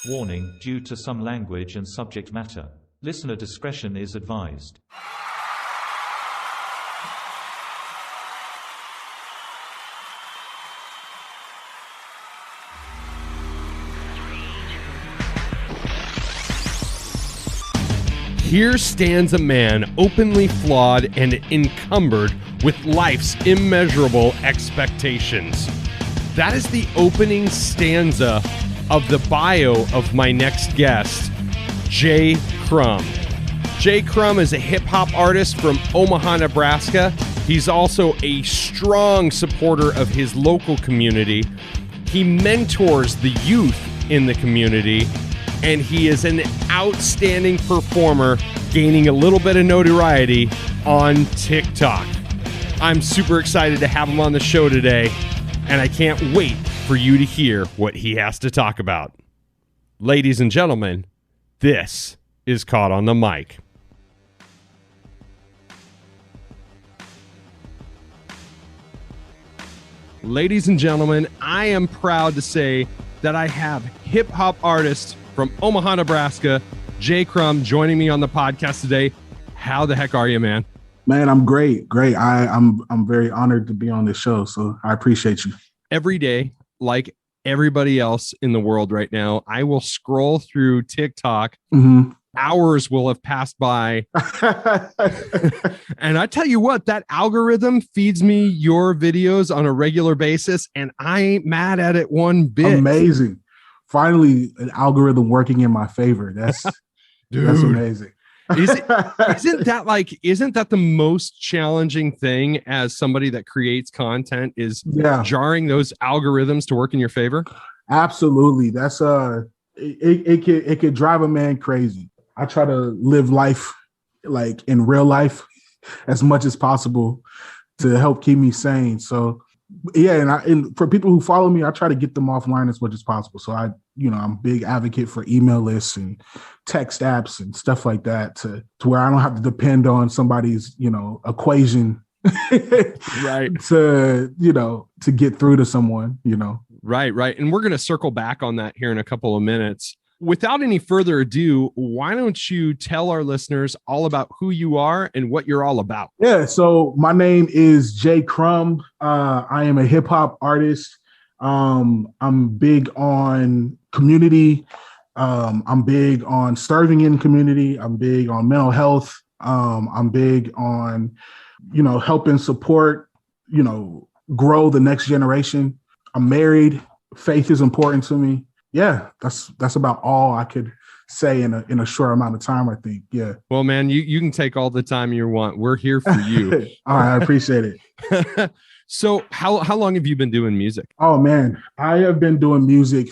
Warning, due to some language and subject matter, listener discretion is advised. Here stands a man openly flawed and encumbered with life's immeasurable expectations. That is the opening stanza of the bio of my next guest, J Crum. J Crum is a hip-hop artist from Omaha, Nebraska. He's also a strong supporter of his local community. He mentors the youth in the community, and he is an outstanding performer, gaining a little bit of notoriety on TikTok. I'm super excited to have him on the show today, and I can't wait for you to hear what he has to talk about. Ladies and gentlemen, this is Caught on the Mic. Ladies and gentlemen, I am proud to say that I have hip-hop artist from Omaha, Nebraska, J Crum, joining me on the podcast today. How the heck are you, man? Man, I'm great. I'm very honored to be on this show, so I appreciate you. Every day, like everybody else in the world right now, I will scroll through TikTok. Mm-hmm. Hours will have passed by. And I tell you what, that algorithm feeds me your videos on a regular basis, and I ain't mad at it one bit. Amazing. Finally, an algorithm working in my favor. That's that's amazing. Isn't that the most challenging thing as somebody that creates content is jarring those algorithms to work in your favor? Absolutely. That's it could drive a man crazy. I try to live life like in real life as much as possible to help keep me sane. So yeah, and for people who follow me, I try to get them offline as much as possible. So I'm a big advocate for email lists and text apps and stuff like that to where I don't have to depend on somebody's, equation right to get through to someone, Right. And we're going to circle back on that here in a couple of minutes. Without any further ado, why don't you tell our listeners all about who you are and what you're all about? Yeah, so my name is J Crum. I am a hip hop artist. I'm big on community. I'm big on serving in community. I'm big on mental health. I'm big on, helping support, grow the next generation. I'm married. Faith is important to me. Yeah, that's about all I could say in a short amount of time, I think. Yeah. Well, man, you can take all the time you want. We're here for you. All right, I appreciate it. So how long have you been doing music? Oh, man, I have been doing music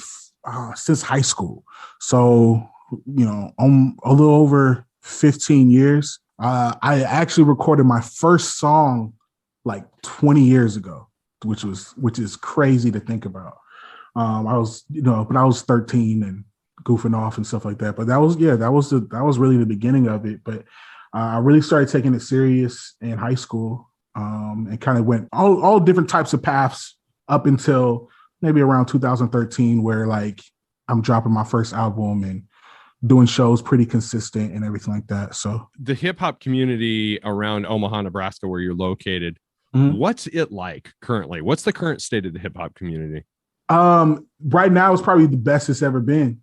since high school. So, I'm a little over 15 years. I actually recorded my first song like 20 years ago, which is crazy to think about. I was 13 and goofing off and stuff like that. But that was really the beginning of it. But I really started taking it serious in high school, and kind of went all different types of paths up until maybe around 2013, where like I'm dropping my first album and doing shows pretty consistent and everything like that. So the hip hop community around Omaha, Nebraska, where you're located, what's it like currently? What's the current state of the hip hop community? Right now it's probably the best it's ever been.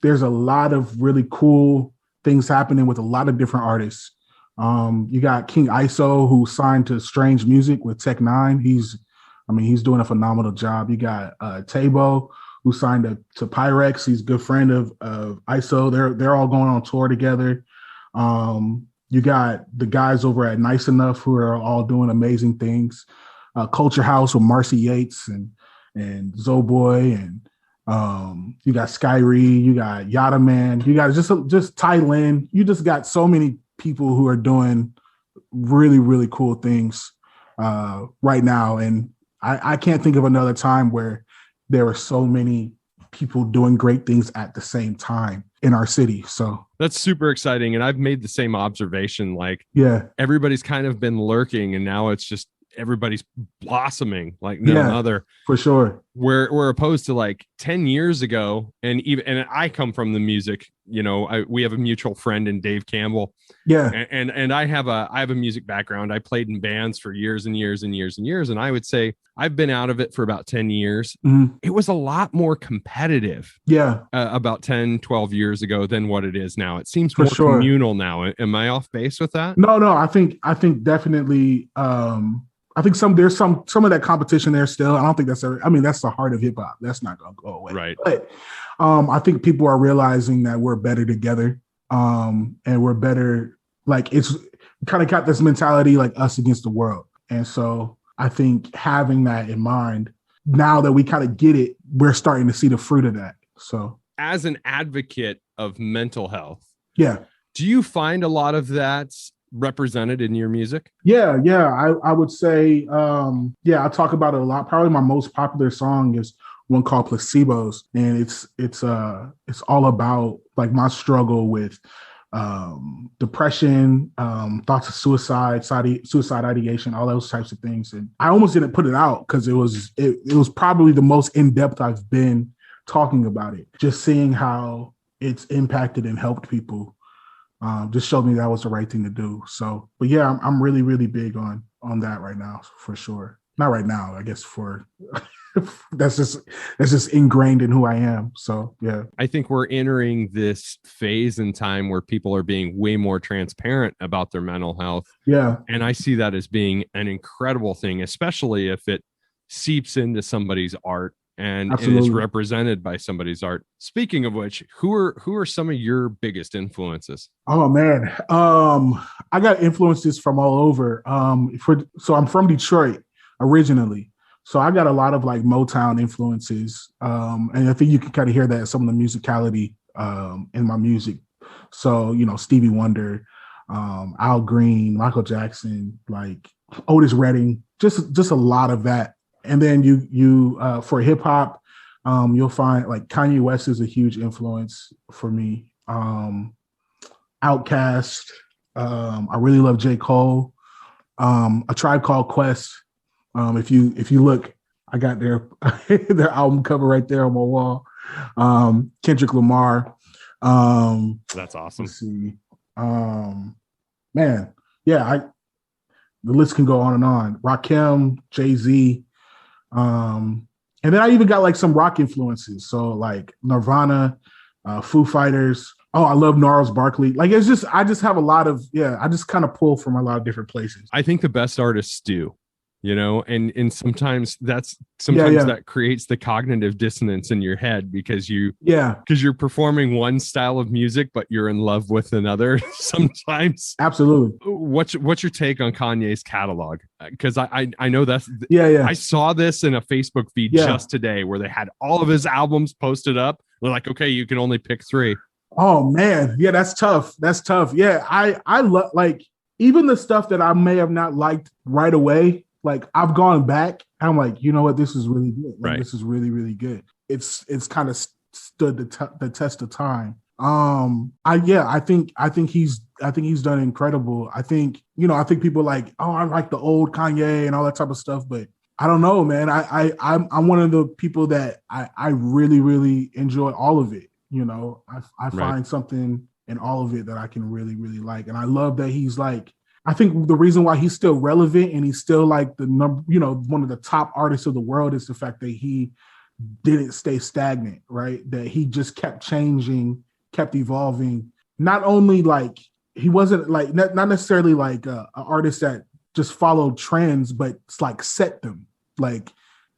There's a lot of really cool things happening with a lot of different artists. You got King ISO, who signed to Strange Music with Tech Nine. He's doing a phenomenal job. You got Tabo, who signed to Pyrex. He's a good friend of ISO. They're all going on tour together. You got the guys over at Nice Enough, who are all doing amazing things. Culture House with Marcy Yates and Zoboy, and you got Skyree, you got Yada Man, you got just Ty Lin. You just got so many people who are doing really, really cool things right now. And I can't think of another time where there are so many people doing great things at the same time in our city. So that's super exciting. And I've made the same observation. Like, yeah, everybody's kind of been lurking, and now it's just everybody's blossoming like no other, for sure. We're opposed to like 10 years ago, and I come from the music, we have a mutual friend in Dave Campbell. Yeah. And I have a music background. I played in bands for years and years and years and years. And I would say I've been out of it for about 10 years. Mm-hmm. It was a lot more competitive. Yeah. About 10, 12 years ago than what it is now. It seems for more sure. communal now. Am I off base with that? No, I think definitely, I think there's some of that competition there still. I don't think that's the heart of hip hop. That's not going to go away. Right. But I think people are realizing that we're better together. And we're better. Like it's kind of got this mentality like us against the world. And so I think having that in mind, now that we kind of get it, we're starting to see the fruit of that. So as an advocate of mental health. Yeah. Do you find a lot of that represented in your music? Yeah. I would say, I talk about it a lot. Probably my most popular song is one called Placebos. And it's all about like my struggle with depression, thoughts of suicide ideation, all those types of things. And I almost didn't put it out because it was probably the most in-depth I've been talking about it. Just seeing how it's impacted and helped people just showed me that was the right thing to do. So, but yeah, I'm really, really big on that right now, for sure. Not right now, I guess that's just ingrained in who I am. So, yeah. I think we're entering this phase in time where people are being way more transparent about their mental health. Yeah. And I see that as being an incredible thing, especially if it seeps into somebody's art and is represented by somebody's art. Speaking of which, who are some of your biggest influences? Oh man. I got influences from all over. So I'm from Detroit originally. So I got a lot of like Motown influences. And I think you can kind of hear that in some of the musicality in my music. So, Stevie Wonder, Al Green, Michael Jackson, like Otis Redding, just a lot of that. And then you for hip hop, you'll find like Kanye West is a huge influence for me. Outkast, I really love J. Cole. A Tribe Called Quest. If you look, I got their album cover right there on my wall. Kendrick Lamar. That's awesome. Let's see. Man, yeah, the list can go on and on. Rakim, Jay-Z. And then I even got like some rock influences. So like Nirvana, Foo Fighters. Oh, I love Gnarls Barkley. Like I just have a lot of, I just kind of pull from a lot of different places. I think the best artists do. And sometimes that creates the cognitive dissonance in your head because you're performing one style of music, but you're in love with another sometimes. Absolutely. What's your take on Kanye's catalog? Because I know that's I saw this in a Facebook feed just today where they had all of his albums posted up. They're like, okay, you can only pick 3. Oh man. Yeah, that's tough. Yeah. I love like even the stuff that I may have not liked right away. Like I've gone back and I'm like, you know what? This is really good. Like, right. This is really, really good. It's kind of stood the test of time. I think he's done incredible. I think people like, oh, I like the old Kanye and all that type of stuff, but I don't know, man. I'm one of the people that I really, really enjoy all of it. I find something in all of it that I can really, really like. And I love that he's like, I think the reason why he's still relevant and he's still like the one of the top artists of the world is the fact that he didn't stay stagnant, right? That he just kept changing, kept evolving. Not only like he wasn't like not necessarily like an artist that just followed trends, but it's like set them. Like,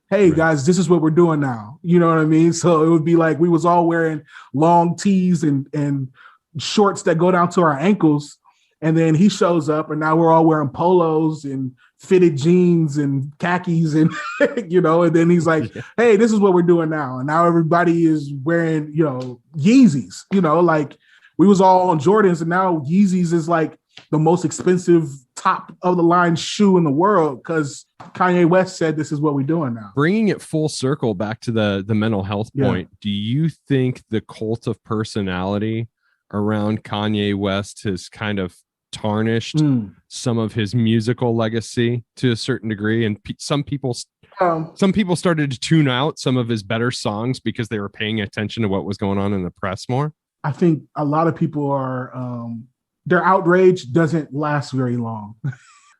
hey guys, this is what we're doing now. You know what I mean? So it would be like we was all wearing long tees and shorts that go down to our ankles. And then he shows up and now we're all wearing polos and fitted jeans and khakis and, and then he's like, hey, this is what we're doing now. And now everybody is wearing, Yeezys, like we was all on Jordans and now Yeezys is like the most expensive top of the line shoe in the world because Kanye West said this is what we're doing now. Bringing it full circle back to the mental health point, do you think the cult of personality around Kanye West has kind of tarnished some of his musical legacy to a certain degree, and some people started to tune out some of his better songs because they were paying attention to what was going on in the press more. I think a lot of people are their outrage doesn't last very long.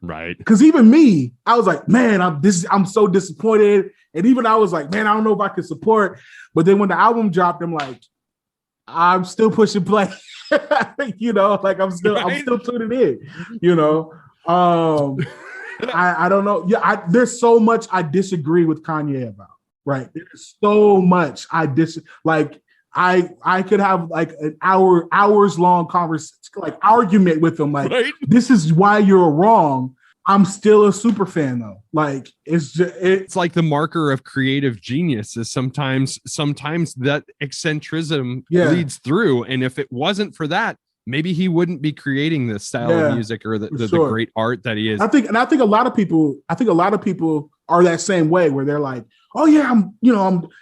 Right. Because even me, I was like, man, I'm so disappointed. And even I was like, man, I don't know if I can support. But then when the album dropped, I'm like, I'm still pushing play. You know, like I'm still tuning in, you know. I don't know. Yeah, there's so much I disagree with Kanye about, right? There's so much I could have like an hours long conversation, like argument with him. Like, This is why you're wrong. I'm still a super fan though. Like it's like the marker of creative genius is sometimes that eccentricism leads through. And if it wasn't for that, maybe he wouldn't be creating this style of music or the great art that he is. I think a lot of people are that same way where they're like, oh yeah,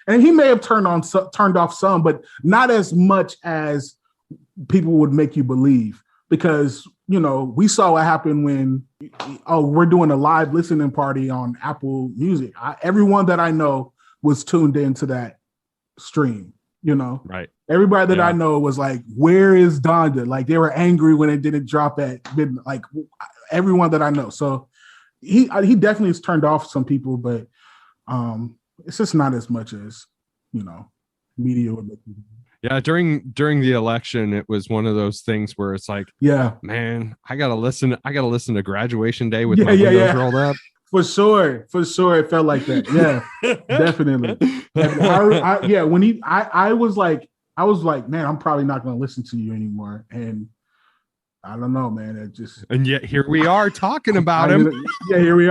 and he may have turned off some, but not as much as people would make you believe, because, you know, we saw what happened when, we're doing a live listening party on Apple Music. Everyone that I know was tuned into that stream, you know? Right. Everybody that I know was like, where is Donda? Like, they were angry when it didn't drop at midnight. Like, everyone that I know. So he definitely has turned off some people, but it's just not as much as, you know, media would make you. Yeah, during the election, it was one of those things where it's like, man, I gotta listen to Graduation Day with my windows rolled up. For sure, it felt like that. Yeah, definitely. I was like, man, I'm probably not going to listen to you anymore, and I don't know, man. It just, and yet here we are talking about him. Yeah, here we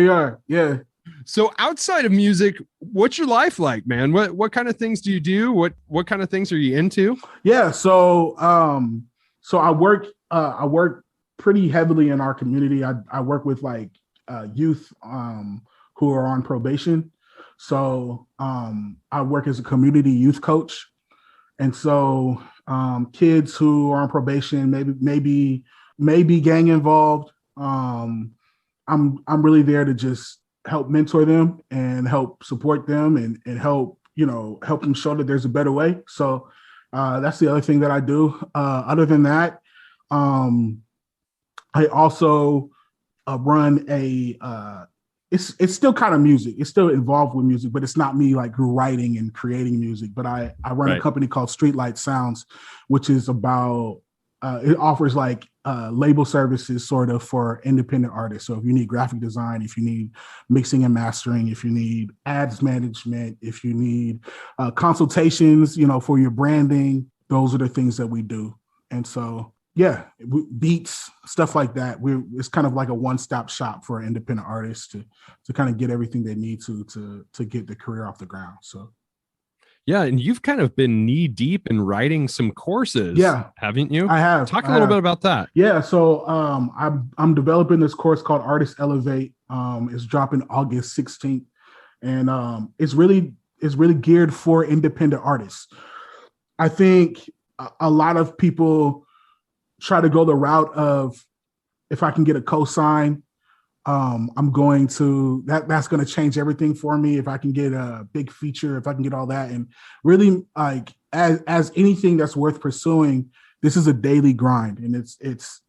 are. Yeah. So outside of music, what's your life like, man? What kind of things do you do? What kind of things are you into? Yeah, so I work pretty heavily in our community. I work with like youth who are on probation. So I work as a community youth coach, and so kids who are on probation, maybe gang involved. I'm really there to just help mentor them and help support them and help them show that there's a better way. So that's the other thing that I do. Other than that, I also run it's still kind of music. It's still involved with music, but it's not me like writing and creating music. But I run a company called Streetlight Sounds, which is about it offers like label services sort of for independent artists. So if you need graphic design, if you need mixing and mastering, if you need ads management, if you need consultations, for your branding, those are the things that we do. And so, yeah, beats, stuff like that. It's kind of like a one-stop shop for independent artists to kind of get everything they need to get the career off the ground. So. Yeah, and you've kind of been knee deep in writing some courses, haven't you? I have. Talk a little bit about that. Yeah, so I'm developing this course called Artist Elevate. It's dropping August 16th, and it's really geared for independent artists. I think a lot of people try to go the route of, if I can get a cosign, I'm going to that's going to change everything for me. If I can get a big feature, if I can get all that, and really, like, as anything that's worth pursuing, this is a daily grind, and it's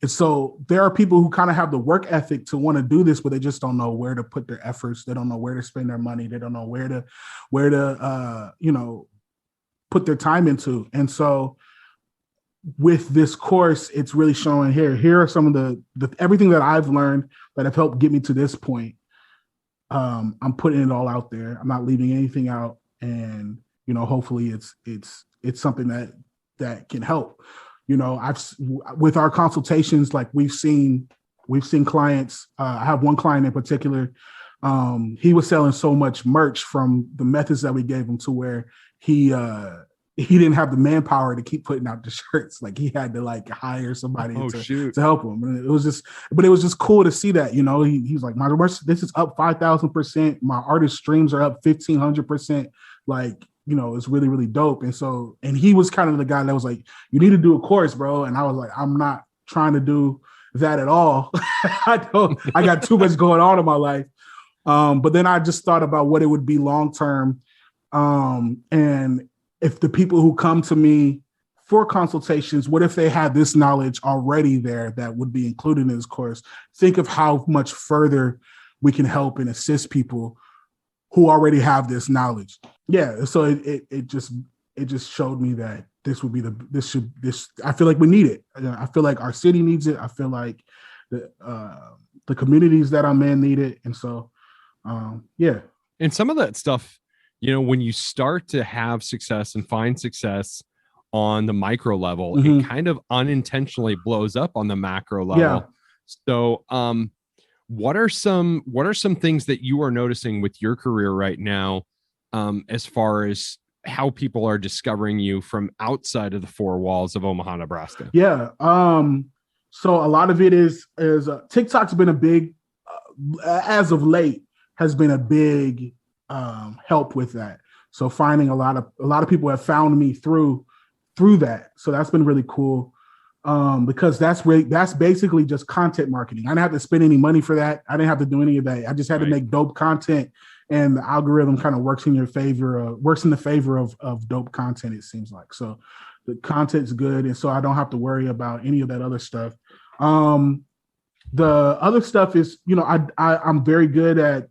so there are people who kind of have the work ethic to want to do this, but they just don't know where to put their efforts. They don't know where to spend their money. They don't know where to put their time into. And so with this course, it's really showing here are some of the everything that I've learned that have helped get me to this point. I'm putting it all out there. I'm not leaving anything out, and hopefully it's something that can help. With our consultations, like we've seen clients. I have one client in particular. He was selling so much merch from the methods that we gave him to where he didn't have the manpower to keep putting out the shirts. Like, he had to like hire somebody to help him. And it was just cool to see that, he's like, my merch, this is up 5,000%. My artist streams are up 1,500%. Like, is really, really dope. And so, and he was kind of the guy that was like, you need to do a course, bro. And I was like, I'm not trying to do that at all. I got too much going on in my life. But then I just thought about what it would be long-term. And if the people who come to me for consultations, what if they had this knowledge already there that would be included in this course? Think of how much further we can help and assist people who already have this knowledge. Yeah. So it just showed me that this would be I feel like we need it. I feel like our city needs it. I feel like the communities that I'm in need it. And so, yeah. And some of that stuff, when you start to have success and find success on the micro level, it kind of unintentionally blows up on the macro level. Yeah. So, what are some things that you are noticing with your career right now, as far as how people are discovering you from outside of the four walls of Omaha, Nebraska? Yeah. So a lot of it is TikTok's been a big, as of late, has been a big help with that. So finding a lot of people have found me through that. So that's been really cool. Because that's basically just content marketing. I didn't have to spend any money for that. I didn't have to do any of that. I just had to make dope content, and the algorithm kind of works in the favor of dope content, it seems like. So the content's good, and so I don't have to worry about any of that other stuff. The other stuff is, I'm very good at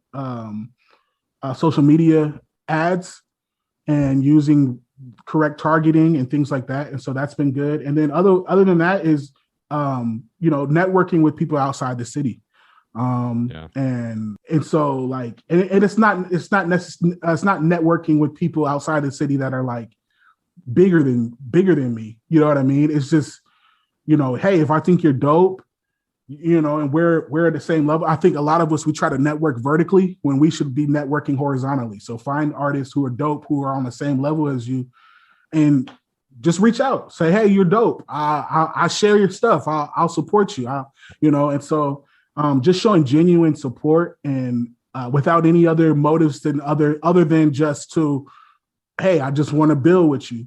social media ads and using correct targeting and things like that. And so that's been good. And then other than that is, networking with people outside the city. And so like, and it's not networking with people outside the city that are like bigger than me. You know what I mean? It's just, hey, if I think you're dope, and we're at the same level. I think a lot of us, we try to network vertically when we should be networking horizontally. So find artists who are dope, who are on the same level as you, and just reach out. Say, hey, you're dope. I share your stuff. I'll support you. And so just showing genuine support and without any other motives than other than just to, hey, I just want to build with you.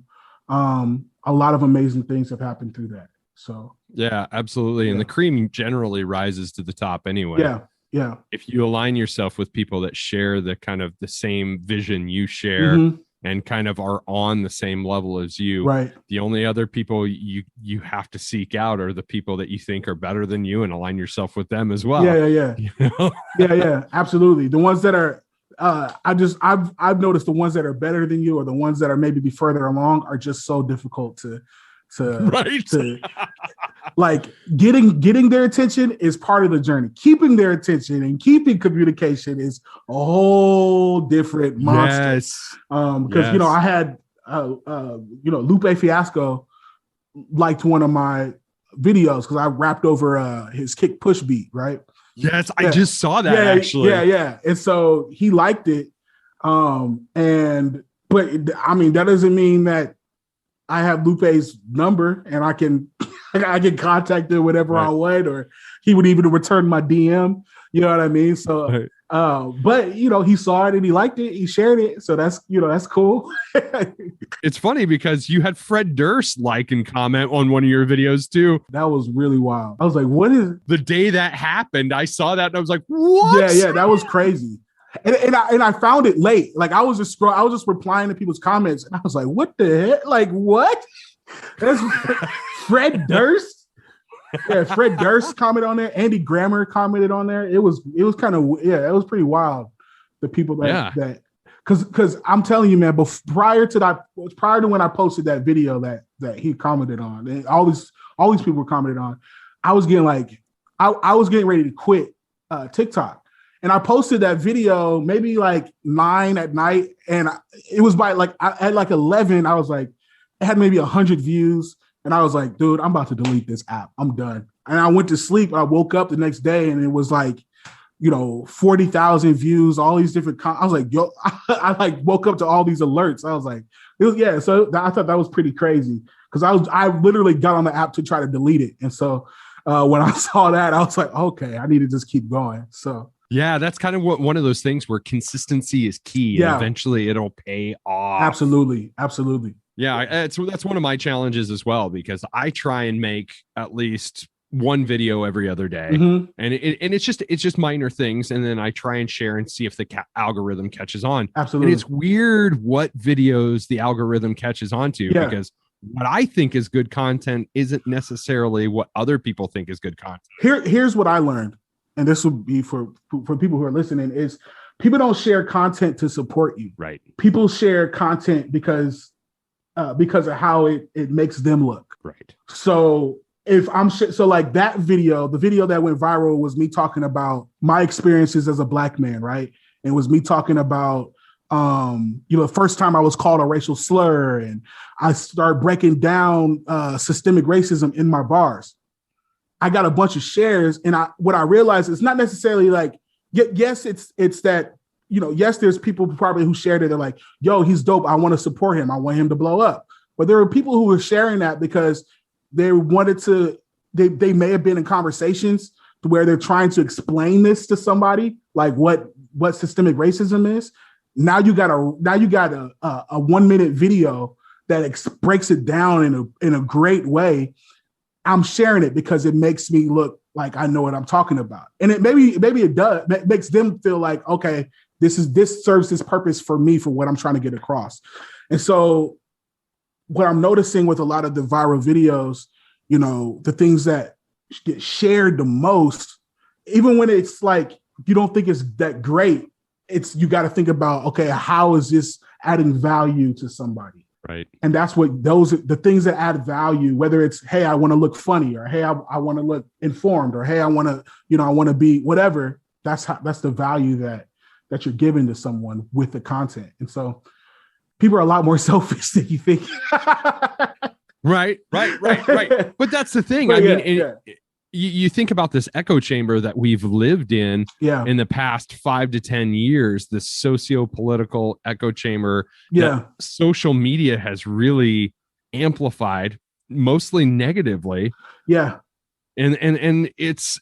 A lot of amazing things have happened through that. So yeah, absolutely. And the cream generally rises to the top anyway. Yeah. If you align yourself with people that share the kind of the same vision you share and kind of are on the same level as you, right? The only other people you have to seek out are the people that you think are better than you, and align yourself with them as well. Yeah. Yeah, absolutely. The ones that are I've noticed the ones that are better than you, or the ones that are maybe be further along, are just so difficult to like getting their attention is part of the journey. Keeping their attention and keeping communication is a whole different monster. Yes. Because I had Lupe Fiasco liked one of my videos because I rapped over his kick push beat, right? Yes, I just saw that actually. Yeah. And so he liked it. But I mean, that doesn't mean that I have Lupe's number and I can contact him whenever I want, or he would even return my DM. You know what I mean? So, but he saw it and he liked it. He shared it. So that's cool. It's funny because you had Fred Durst like and comment on one of your videos too. That was really wild. I was like, what is the day that happened? I saw that and I was like, what? Yeah. That was crazy. And I found it late. Like I was just replying to people's comments, and I was like, "What the heck? Like what? That's Fred Durst." Yeah, Fred Durst commented on there. Andy Grammer commented on there. It was kind of it was pretty wild. The people that because I'm telling you, man. But prior to when I posted that video that he commented on, and all these people were commented on, I was getting I was getting ready to quit TikTok. And I posted that video maybe like 9 at night. And it was by at 11, I was like, it had maybe 100 views. And I was like, dude, I'm about to delete this app. I'm done. And I went to sleep. I woke up the next day and it was like, 40,000 views, all these different. I was like, yo, I woke up to all these alerts. I was like, so I thought that was pretty crazy because I literally got on the app to try to delete it. And so when I saw that, I was like, okay, I need to just keep going. So. Yeah, that's kind of one of those things where consistency is key. Yeah. And eventually it'll pay off. Absolutely. Yeah, that's one of my challenges as well, because I try and make at least one video every other day, Mm-hmm. and it's just minor things, and then I try and share and see if the algorithm catches on. Absolutely. And it's weird what videos the algorithm catches on to, because what I think is good content isn't necessarily what other people think is good content. Here's what I learned, and this would be for people who are listening, is people don't share content to support you. Right. People share content because of how it makes them look. Right. So if I'm so like that video, the video that went viral was me talking about my experiences as a Black man, right? It was me talking about the first time I was called a racial slur, and I started breaking down systemic racism in my bars. I got a bunch of shares, and what I realized is not necessarily like, yes, it's that, yes, there's people probably who shared it. They're like, yo, he's dope. I want to support him. I want him to blow up. But there are people who were sharing that because they wanted to, they may have been in conversations where they're trying to explain this to somebody, like what systemic racism is. Now you got a 1 minute video that breaks it down in a great way. I'm sharing it because it makes me look like I know what I'm talking about. And maybe it does, it makes them feel like, okay, this serves this purpose for me, for what I'm trying to get across. And so what I'm noticing with a lot of the viral videos, the things that get shared the most, even when it's like, you don't think it's that great, you got to think about, okay, how is this adding value to somebody? Right. And that's what the things that add value, whether it's, hey, I want to look funny, or hey, I want to look informed, or hey, I want to be whatever. That's the value that you're giving to someone with the content. And so people are a lot more selfish than you think. Right. But that's the thing. You think about this echo chamber that we've lived in the past 5 to 10 years, this socio-political echo chamber that social media has really amplified, mostly negatively. Yeah. And it's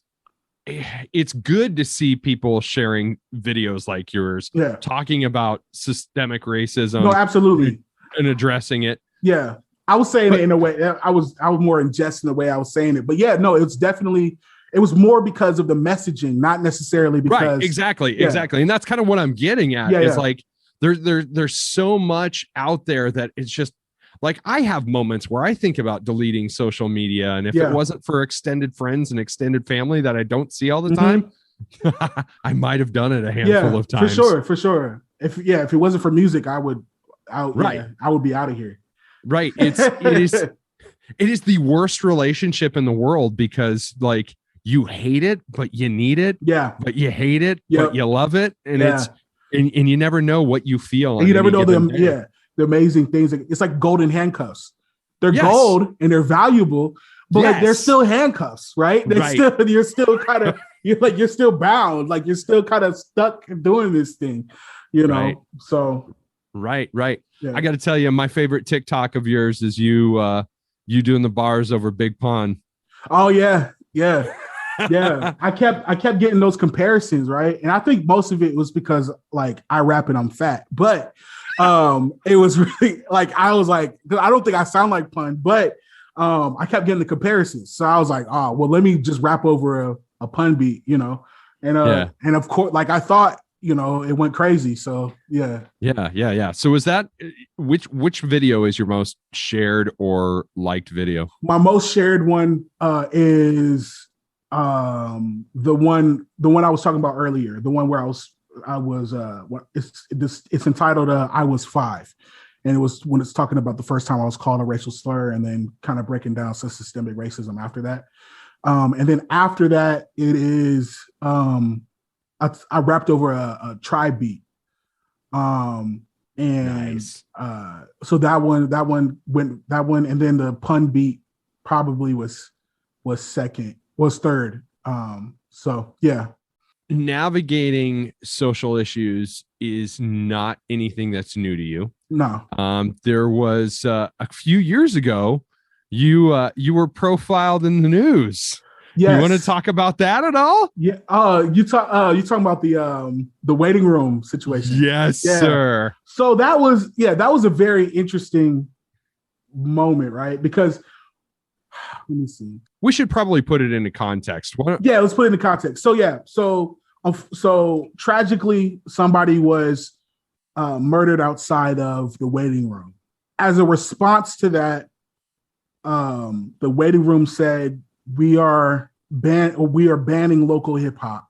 good to see people sharing videos like yours, talking about systemic racism. No, absolutely. And addressing it. Yeah. I was saying it in a way, I was more in jest in the way I was saying it, but it was more because of the messaging, not necessarily because. Right, exactly. And that's kind of what I'm getting at. Like there's so much out there that it's just like, I have moments where I think about deleting social media, and if it wasn't for extended friends and extended family that I don't see all the time, I might have done it a handful of times. For sure. If it wasn't for music, I would be out of here. Right. It is the worst relationship in the world, because like, you hate it, but you need it. Yeah. But you hate it, but you love it. And and you never know what you feel. And you never know the amazing things. It's like golden handcuffs. They're gold and they're valuable, but like, they're still handcuffs, right? You're still kind of, you're still bound. Like, you're still kind of stuck doing this thing, Right. So. Right. Yeah. I got to tell you, my favorite TikTok of yours is you doing the bars over Big Pun. Oh yeah. I kept getting those comparisons, right? And I think most of it was because like I rap and I'm fat, but it was really like, I was like, I don't think I sound like Pun, but I kept getting the comparisons. So I was like, oh, well, let me just rap over a Pun beat, and of course, like I thought, it went crazy. So yeah. So is that which video is your most shared or liked video? My most shared one is the one I was talking about earlier, the one where it's entitled I Was 5. And it was when it's talking about the first time I was called a racial slur, and then kind of breaking down some systemic racism after that. And then after that, it is I rapped over a tribe beat. And nice. So that one went, and then the Pun beat probably was third. So yeah. Navigating social issues is not anything that's new to you. No. There was a few years ago, you were profiled in the news. Yes. You want to talk about that at all? Yeah. You talking about the waiting room situation. Yes, sir. So that was a very interesting moment, right? Because let me see. We should probably put it into context. Yeah, let's put it into context. So tragically, somebody was murdered outside of the waiting room. As a response to that, the waiting room said, we are banning local hip hop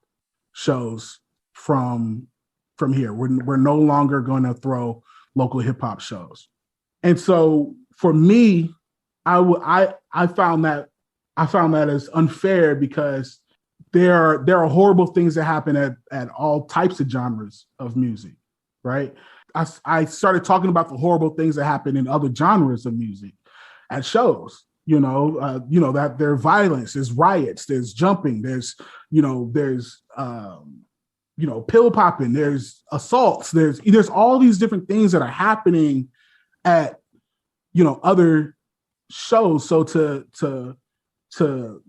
shows from here. We're no longer going to throw local hip hop shows. And so for me, I found that as unfair, because there are horrible things that happen at all types of genres of music, right? I started talking about the horrible things that happen in other genres of music at shows. That there's violence, there's riots, there's jumping, there's pill popping, there's assaults, there's all these different things that are happening at other shows. So to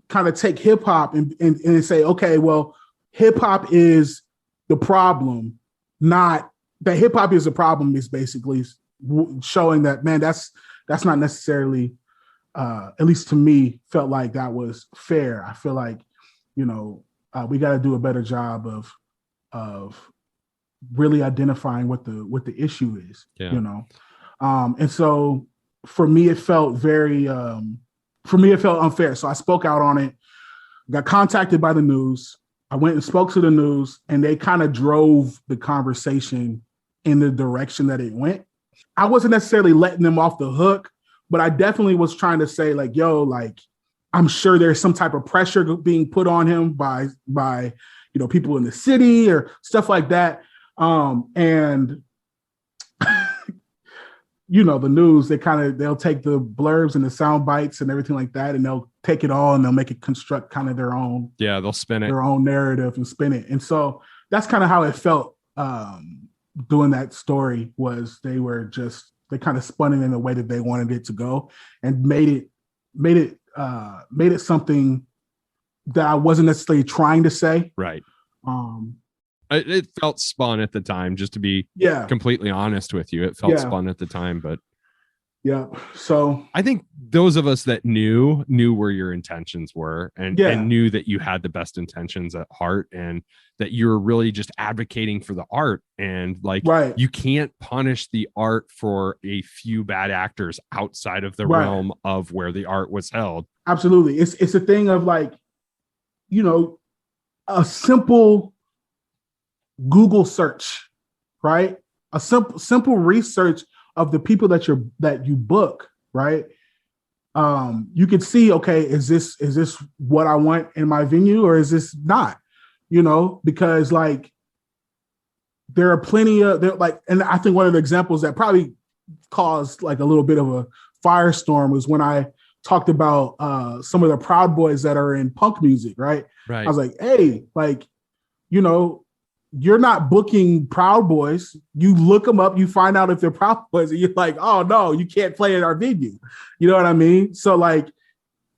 kind of take hip hop and say, okay, well, hip hop is the problem, not that hip hop is the problem, is basically showing that, man, that's not necessarily, at least to me, felt like that was fair. I feel like, we got to do a better job of really identifying what the issue is, and so for me, it felt very, unfair. So I spoke out on it, got contacted by the news. I went and spoke to the news, and they kind of drove the conversation in the direction that it went. I wasn't necessarily letting them off the hook, but I definitely was trying to say, like, yo, like, I'm sure there's some type of pressure being put on him by people in the city or stuff like that. And the news, they'll take the blurbs and the sound bites and everything like that, and they'll take it all and they'll make it construct kind of their own. Yeah, they'll spin it, their own narrative and spin it. And so that's kind of how it felt doing that story. Was they kind of spun it in the way that they wanted it to go, and made it something that I wasn't necessarily trying to say. Right. It felt spun at the time, just to be completely honest with you. It felt spun at the time, but yeah. So I think those of us that knew where your intentions were, and knew that you had the best intentions at heart, and that you were really just advocating for the art, and you can't punish the art for a few bad actors outside of the realm of where the art was held. Absolutely. It's a thing of a simple Google search, right? A simple research of the people that you book, right? You could see, okay, is this what I want in my venue, or is this not? Because there are plenty of and I think one of the examples that probably caused a little bit of a firestorm was when I talked about some of the Proud Boys that are in punk music, right? Right. I was like, hey, you're not booking Proud Boys. You look them up, you find out if they're Proud Boys, and you're like, oh no, you can't play at our venue. You know what I mean? So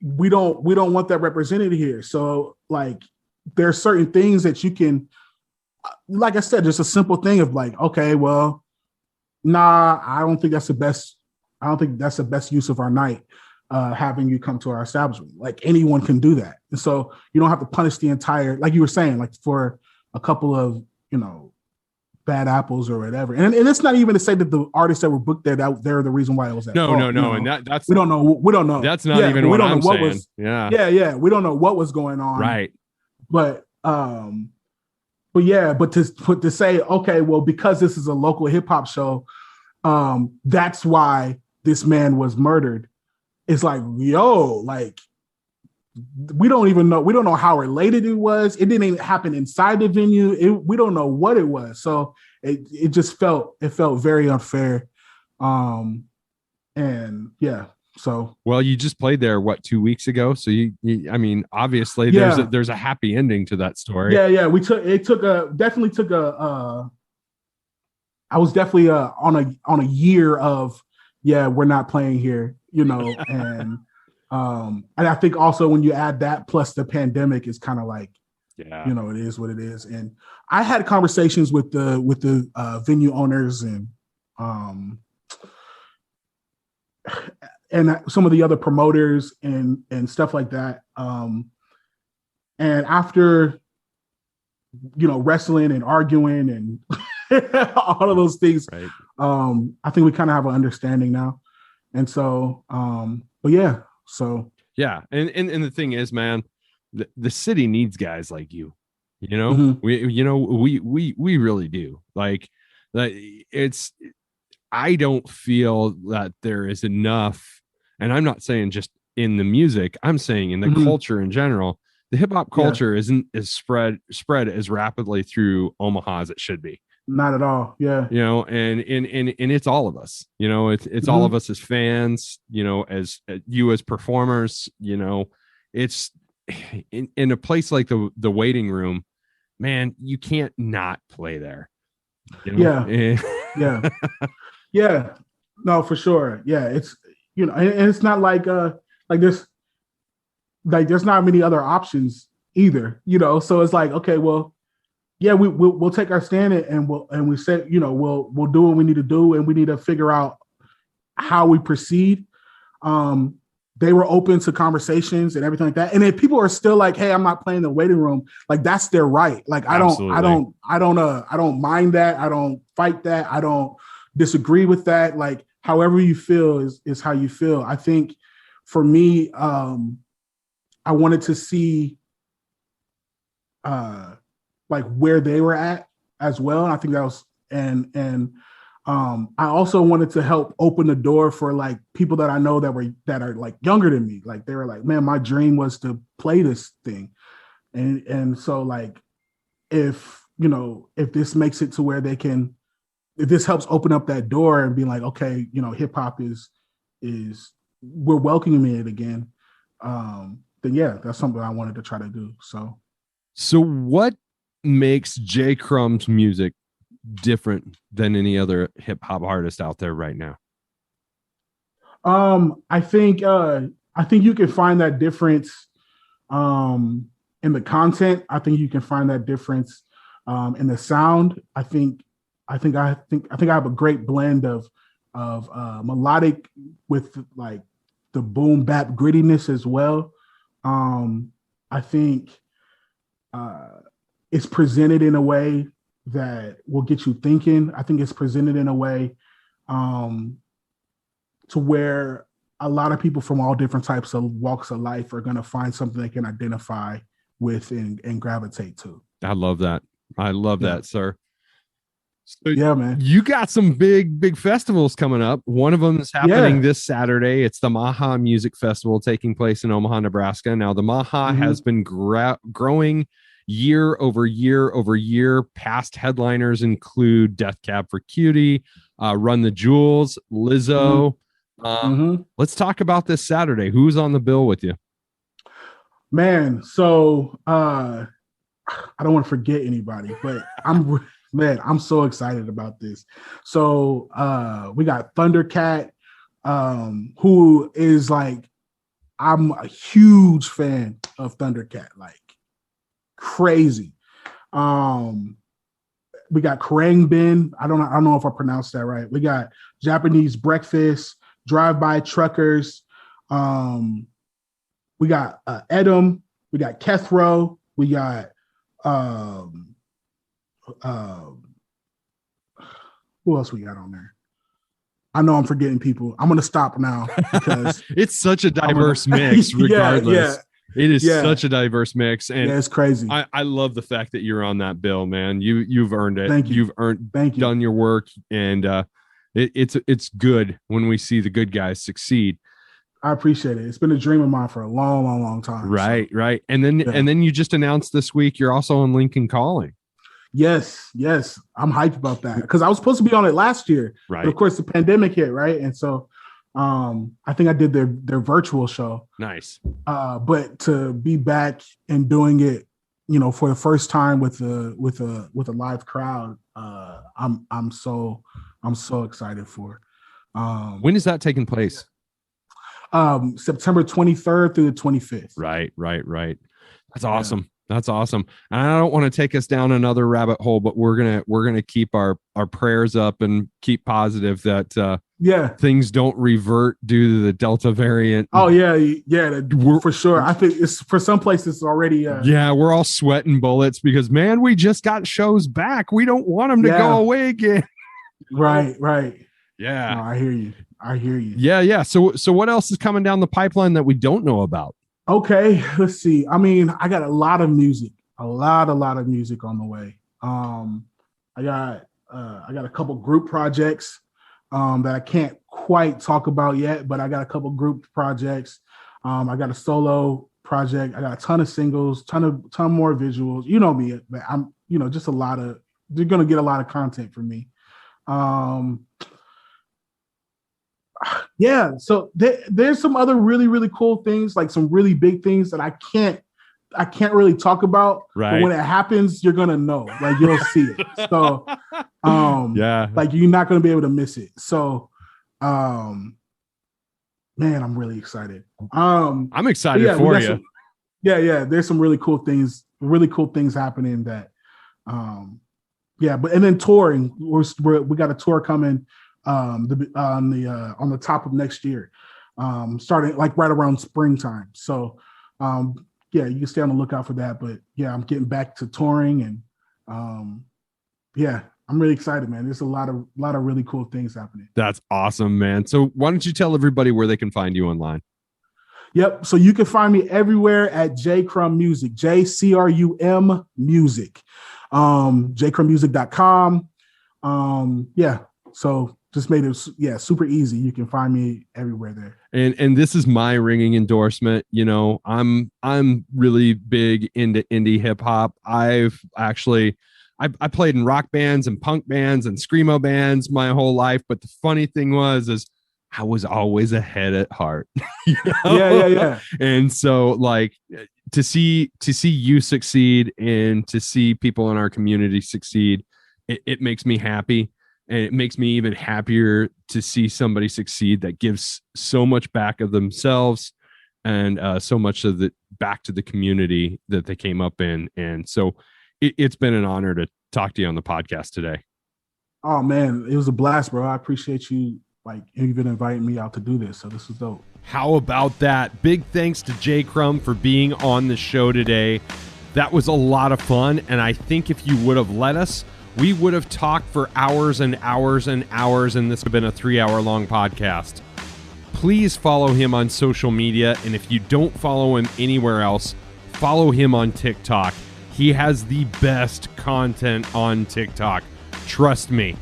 we don't want that represented here. So there are certain things that you can, like I said, just a simple thing of okay, well, nah, I don't think that's the best use of our night, having you come to our establishment. Anyone can do that. And so you don't have to punish the entire, like you were saying, for a couple of, bad apples or whatever. And it's not even to say that the artists that were booked there, that they're the reason why it was that. No. And that's, we don't know. That's not even what I'm saying. Yeah. We don't know what was going on. Right. But to say, okay, well, because this is a local hip hop show, that's why this man was murdered. It's we don't even know. We don't know how related it was. It didn't even happen inside the venue. We don't know what it was. So it just felt very unfair. And yeah. So well, you just played there 2 weeks ago. So you I mean, obviously there's a happy ending to that story. Yeah. I was definitely on a year of we're not playing here, and And I think also when you add that plus the pandemic, it's kind of like, Yeah. you know, it is what it is. And I had conversations with the venue owners um, and some of the other promoters and stuff like that. And after, you know, wrestling and arguing and all of those things, Right. I think we kind of have an understanding now. And so, but yeah, so. Yeah. And the thing is, man, the city needs guys like you. You know, Mhm. we really do. Like it's, I don't feel that there is enough, and I'm not saying just in the music, I'm saying in the Mhm. culture in general. The hip hop Yeah. culture isn't as spread as rapidly through Omaha as it should be. Not at all. Yeah. You know, and it's all of us. You know, it's all of us as fans. You know, as you as performers. You know, it's in a place like the waiting room, man. You can't not play there. You know? Yeah. Yeah. Yeah. No, for sure. Yeah. It's, you know, and it's not like this, like there's not many other options either, you know. So it's like, okay, well, yeah, we'll take our stand and we said, you know, we'll do what we need to do, and we need to figure out how we proceed. They were open to conversations and everything like that. And if people are still like, hey, I'm not playing the waiting room, like that's their right. Like I don't mind that. I don't fight that. I don't disagree with that. Like however you feel is how you feel. I think for me, I wanted to see like where they were at as well. And I think that was and I also wanted to help open the door for like people that I know that are like younger than me. Like they were like, man, my dream was to play this thing. And so like if this makes it to where they can, if this helps open up that door and be like, okay, you know, hip hop is we're welcoming it again. Then yeah, that's something I wanted to try to do. So what makes J Crumb's music different than any other hip hop artist out there right now? I think you can find that difference in the content. I think you can find that difference in the sound. I think I have a great blend of melodic with like the boom bap grittiness as well. I think it's presented in a way that will get you thinking. I think it's presented in a way to where a lot of people from all different types of walks of life are going to find something they can identify with and gravitate to. I love that. I love that, sir. So yeah, man. You got some big festivals coming up. One of them is happening this Saturday. It's the Maha Music Festival taking place in Omaha, Nebraska. Now, the Maha has been growing year over year over year. Past headliners include Death Cab for Cutie, Run the Jewels, Lizzo. Let's talk about this Saturday. Who's on the bill with you? Man, so I don't want to forget anybody, but I'm so excited about this. So we got Thundercat, who is like, I'm a huge fan of Thundercat, like crazy. We got Crumb. I don't know if I pronounced that right. We got Japanese Breakfast, Drive-By Truckers. We got Edom. We got Kethro. We got who else we got on there? I know I'm forgetting people. I'm gonna stop now because it's such a diverse mix. Regardless, it is such a diverse mix, and it's crazy. I love the fact that you're on that bill, man. You've earned it. Thank you. You've done your work, and it's good when we see the good guys succeed. I appreciate it. It's been a dream of mine for a long time. Right. And then you just announced this week you're also on Lincoln Calling. Yes. I'm hyped about that because I was supposed to be on it last year. Right. But of course, the pandemic hit, right? And so I think I did their virtual show. Nice. But to be back and doing it, you know, for the first time with a live crowd, I'm so excited for. When is that taking place? September 23rd through the 25th. Right. That's awesome. Yeah. That's awesome. And I don't want to take us down another rabbit hole, but we're gonna keep our prayers up and keep positive that things don't revert due to the Delta variant. Oh yeah, for sure. I think it's for some places already. We're all sweating bullets because man, we just got shows back. We don't want them to go away again. Right. Yeah, no, I hear you. Yeah. So what else is coming down the pipeline that we don't know about? Okay, let's see. I mean, I got a lot of music, a lot of music on the way. I got a couple group projects that I can't quite talk about yet, but I got a couple group projects. I got a solo project. I got a ton of singles, ton more visuals. You know me, but I'm just you're gonna get a lot of content from me. So there's some other really, really cool things, like some really big things that I can't really talk about. Right. But when it happens, you're gonna know, like you'll see it. So like you're not gonna be able to miss it. So man, I'm really excited. I'm excited for you. There's some really cool things happening that but and then touring, we got a tour coming on the top of next year, starting like right around springtime. So you can stay on the lookout for that. But I'm getting back to touring, and I'm really excited, man. There's a lot of really cool things happening. That's awesome, man. So why don't you tell everybody where they can find you online? Yep. So you can find me everywhere at J Crum Music, JCRUM Music, jcrummusic.com. So just made it super easy. You can find me everywhere there. And this is my ringing endorsement. I'm really big into indie hip hop. I played in rock bands and punk bands and screamo bands my whole life. But the funny thing is I was always ahead at heart. Yeah. And so like to see you succeed and to see people in our community succeed, it makes me happy. And it makes me even happier to see somebody succeed that gives so much back of themselves and so much of the back to the community that they came up in. And so it's been an honor to talk to you on the podcast today. Oh man, it was a blast, bro. I appreciate you even inviting me out to do this. So this is dope. How about that? Big thanks to J Crum for being on the show today. That was a lot of fun. And I think if you would have let us, we would have talked for hours and hours and hours, and this would have been a 3-hour-long podcast. Please follow him on social media, and if you don't follow him anywhere else, follow him on TikTok. He has the best content on TikTok. Trust me.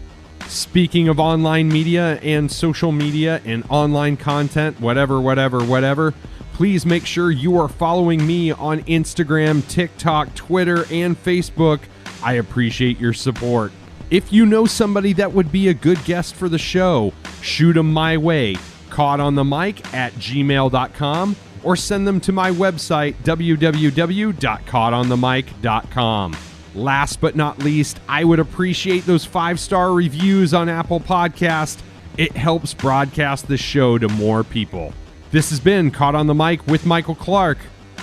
Speaking of online media and social media and online content, whatever, please make sure you are following me on Instagram, TikTok, Twitter, and Facebook. I appreciate your support. If you know somebody that would be a good guest for the show, shoot them my way, caughtonthemic@gmail.com, or send them to my website, www.caughtonthemic.com. Last but not least, I would appreciate those 5-star reviews on Apple Podcast. It helps broadcast the show to more people. This has been Caught on the Mic with Michael Clark.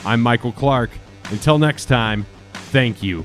I'm Michael Clark. Until next time, thank you.